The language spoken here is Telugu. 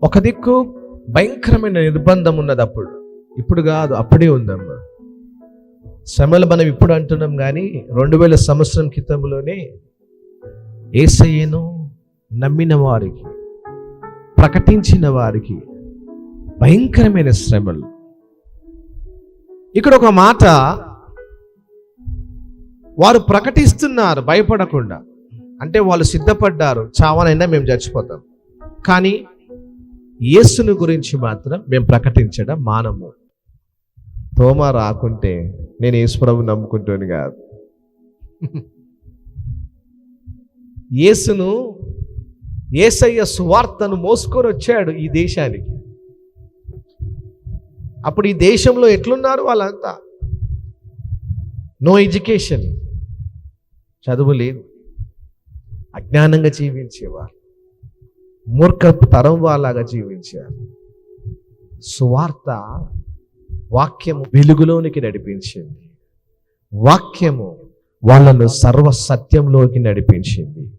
ఒక దిక్కు భయంకరమైన నిర్బంధం ఉన్నది అప్పుడు, ఇప్పుడు కాదు, అప్పుడే ఉందమ్మా. శ్రమలు మనం ఇప్పుడు అంటున్నాం కానీ 2000 సంవత్సరం క్రితంలోనే యేసయ్యను నమ్మిన వారికి, ప్రకటించిన వారికి భయంకరమైన శ్రమలు. ఇక్కడ ఒక మాట, వారు ప్రకటిస్తున్నారు భయపడకుండా, అంటే వాళ్ళు సిద్ధపడ్డారు, చావనైనా మేము చచ్చిపోతాం, కానీ యేసుని గురించి మాత్రం మేము ప్రకటించడం మానము. తోమా రాకుంటే నేను యేసు ప్రభువుని నమ్ముకుంటాను కాదు. యేసయ్య సువార్తను మోసుకొని వచ్చాడు ఈ దేశానికి. అప్పుడు ఈ దేశంలో ఎట్లున్నారు వాళ్ళంతా? నో ఎడ్యుకేషన్, చదువు లేదు, అజ్ఞానంగా జీవించేవారు, మూర్ఖపు తరం వాళ్ళగా జీవించారు. సువార్త వాక్యము వెలుగులోనికి నడిపించింది, వాక్యము వాళ్ళను సర్వ సత్యంలోకి నడిపించింది.